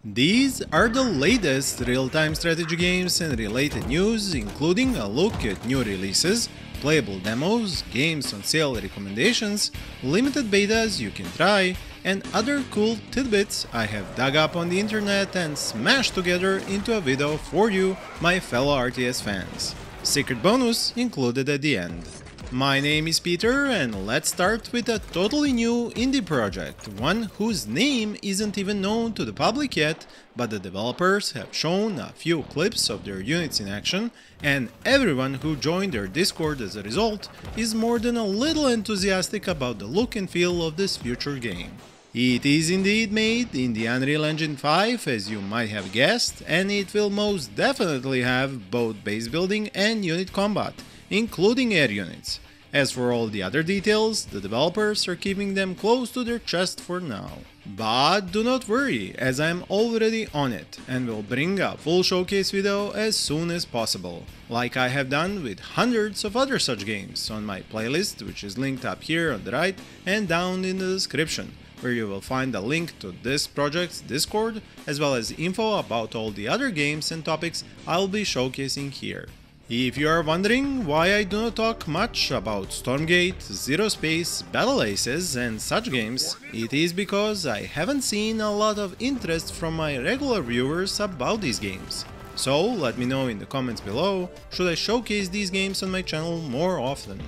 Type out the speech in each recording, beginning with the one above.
These are the latest real-time strategy games and related news, including a look at new releases, playable demos, games on sale recommendations, limited betas you can try, and other cool tidbits I have dug up on the internet and smashed together into a video for you, my fellow RTS fans. Secret bonus included at the end. My name is Peter, and let's start with a totally new indie project, one whose name isn't even known to the public yet, but the developers have shown a few clips of their units in action, and everyone who joined their Discord as a result is more than a little enthusiastic about the look and feel of this future game. It is indeed made in the Unreal Engine 5, as you might have guessed, and it will most definitely have both base building and unit combat, including air units. As for all the other details, the developers are keeping them close to their chest for now. But do not worry, as I am already on it and will bring a full showcase video as soon as possible, like I have done with hundreds of other such games on my playlist, which is linked up here on the right and down in the description, where you will find a link to this project's Discord, as well as info about all the other games and topics I'll be showcasing here. If you are wondering why I do not talk much about Stormgate, ZeroSpace, BattleAces and such games, it is because I haven't seen a lot of interest from my regular viewers about these games. So let me know in the comments below, should I showcase these games on my channel more often.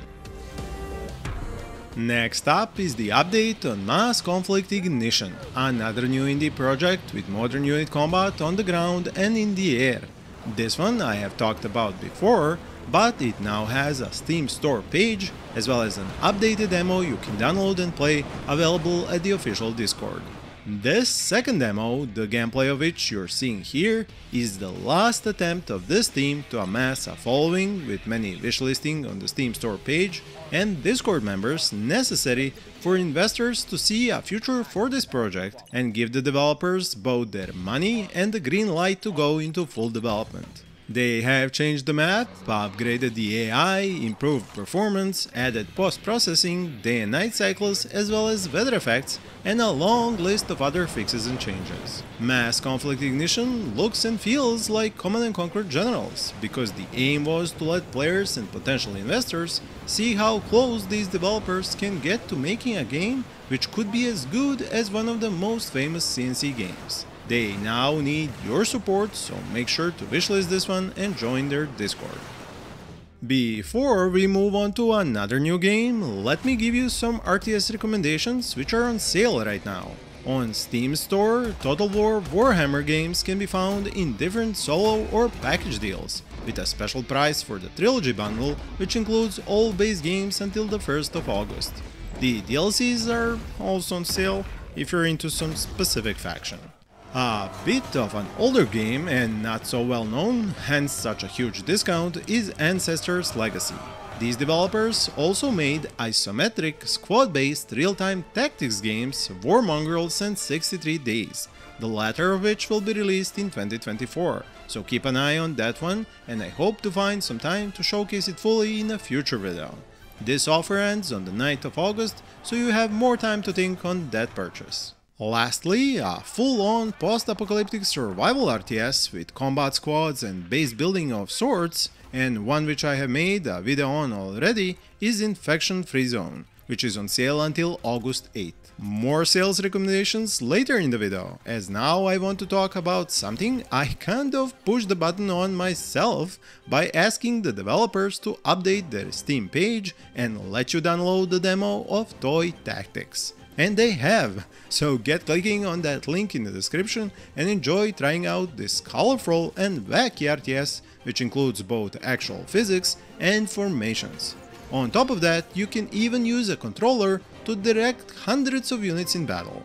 Next up is the update on Mass Conflict Ignition, another new indie project with modern unit combat on the ground and in the air. This one I have talked about before, but it now has a Steam store page, as well as an updated demo you can download and play, available at the official Discord. This second demo, the gameplay of which you're seeing here, is the last attempt of this team to amass a following with many wishlisting on the Steam store page and Discord members necessary for investors to see a future for this project and give the developers both their money and the green light to go into full development. They have changed the map, upgraded the AI, improved performance, added post-processing, day and night cycles, as well as weather effects, and a long list of other fixes and changes. Mass Conflict Ignition looks and feels like Command & Conquer Generals, because the aim was to let players and potential investors see how close these developers can get to making a game which could be as good as one of the most famous CNC games. They now need your support, so make sure to wishlist this one and join their Discord. Before we move on to another new game, let me give you some RTS recommendations which are on sale right now. On Steam Store, Total War Warhammer games can be found in different solo or package deals, with a special price for the Trilogy bundle, which includes all base games until the 1st of August. The DLCs are also on sale if you're into some specific faction. A bit of an older game and not so well known, hence such a huge discount, is Ancestors Legacy. These developers also made isometric, squad-based real-time tactics games Warmongrels and 63 Days, the latter of which will be released in 2024, so keep an eye on that one, and I hope to find some time to showcase it fully in a future video. This offer ends on the 9th of August, so you have more time to think on that purchase. Lastly, a full-on post-apocalyptic survival RTS with combat squads and base building of sorts, and one which I have made a video on already, is Infection Free Zone, which is on sale until August 8th. More sales recommendations later in the video, as now I want to talk about something I kind of pushed the button on myself by asking the developers to update their Steam page and let you download the demo of Toy Tactics. And they have, so get clicking on that link in the description and enjoy trying out this colorful and wacky RTS, which includes both actual physics and formations. On top of that, you can even use a controller to direct hundreds of units in battle.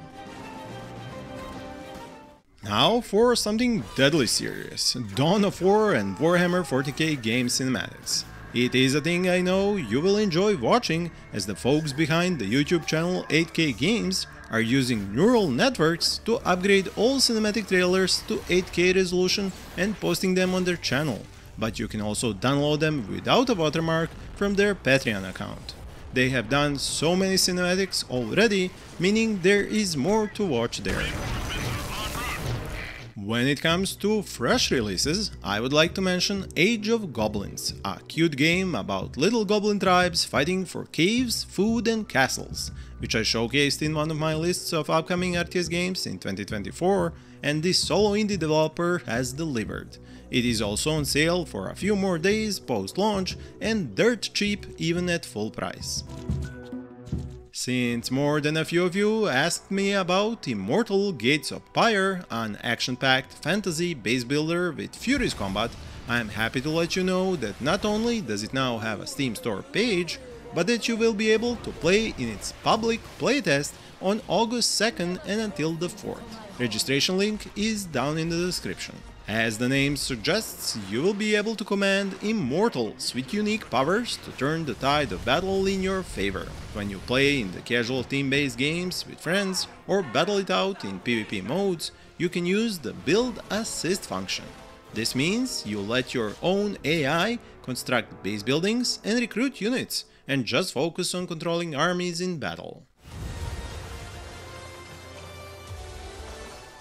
Now for something deadly serious, Dawn of War and Warhammer 40k game cinematics. It is a thing I know you will enjoy watching, as the folks behind the YouTube channel 8K Games are using neural networks to upgrade all cinematic trailers to 8K resolution and posting them on their channel, but you can also download them without a watermark from their Patreon account. They have done so many cinematics already, meaning there is more to watch there. When it comes to fresh releases, I would like to mention Age of Goblins, a cute game about little goblin tribes fighting for caves, food and castles, which I showcased in one of my lists of upcoming RTS games in 2024, and this solo indie developer has delivered. It is also on sale for a few more days post-launch and dirt cheap even at full price. Since more than a few of you asked me about IMMORTAL Gates of Pyre, an action-packed fantasy base builder with furious combat, I am happy to let you know that not only does it now have a Steam store page, but that you will be able to play in its public playtest on August 2nd and until the 4th. Registration link is down in the description. As the name suggests, you will be able to command immortals with unique powers to turn the tide of battle in your favor. When you play in the casual team-based games with friends or battle it out in PvP modes, you can use the build assist function. This means you let your own AI construct base buildings and recruit units, and just focus on controlling armies in battle.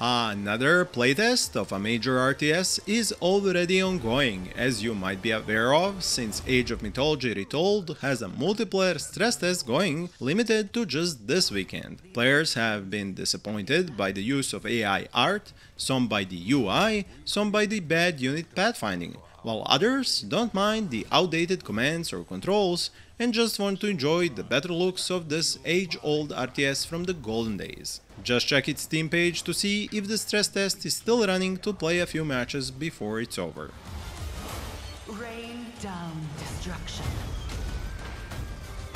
Another playtest of a major RTS is already ongoing, as you might be aware of, since Age of Mythology Retold has a multiplayer stress test going, limited to just this weekend. Players have been disappointed by the use of AI art, some by the UI, some by the bad unit pathfinding, while others don't mind the outdated commands or controls and just want to enjoy the better looks of this age-old RTS from the golden days. Just check its Steam page to see if the stress test is still running to play a few matches before it's over. Rain down destruction.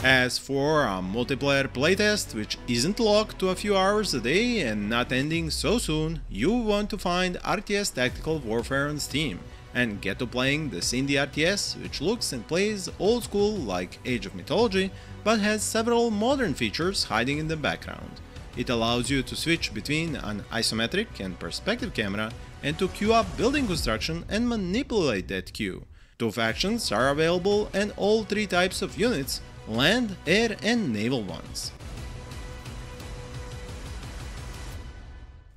As for a multiplayer playtest, which isn't locked to a few hours a day and not ending so soon, you want to find RTS Tactical Warfare on Steam and get to playing this indie RTS, which looks and plays old school like Age of Mythology, but has several modern features hiding in the background. It allows you to switch between an isometric and perspective camera and to queue up building construction and manipulate that queue. 2 factions are available and all 3 types of units, land, air and naval ones.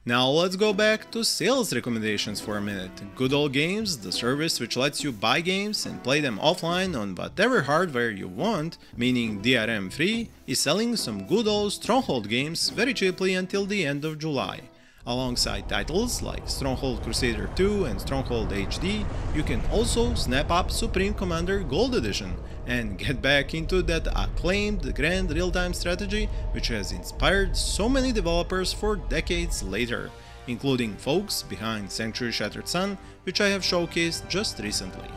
Now let's go back to sales recommendations for a minute. Good Old Games, the service which lets you buy games and play them offline on whatever hardware you want, meaning DRM free, is selling some good old Stronghold games very cheaply until the end of July. Alongside titles like Stronghold Crusader 2 and Stronghold HD, you can also snap up Supreme Commander Gold Edition and get back into that acclaimed grand real-time strategy which has inspired so many developers for decades later, including folks behind Sanctuary Shattered Sun, which I have showcased just recently.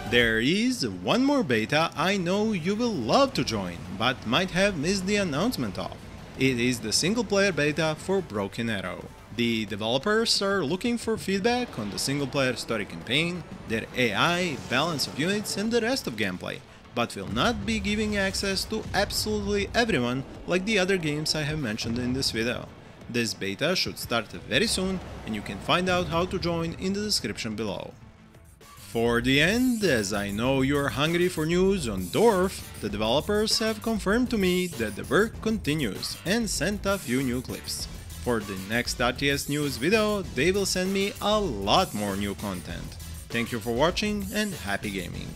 There is one more beta I know you will love to join, but might have missed the announcement of. It is the single-player beta for Broken Arrow. The developers are looking for feedback on the single-player story campaign, their AI, balance of units and the rest of gameplay, but will not be giving access to absolutely everyone like the other games I have mentioned in this video. This beta should start very soon and you can find out how to join in the description below. For the end, as I know you're hungry for news on Dwarf, the developers have confirmed to me that the work continues and sent a few new clips. For the next RTS news video, they will send me a lot more new content. Thank you for watching and happy gaming!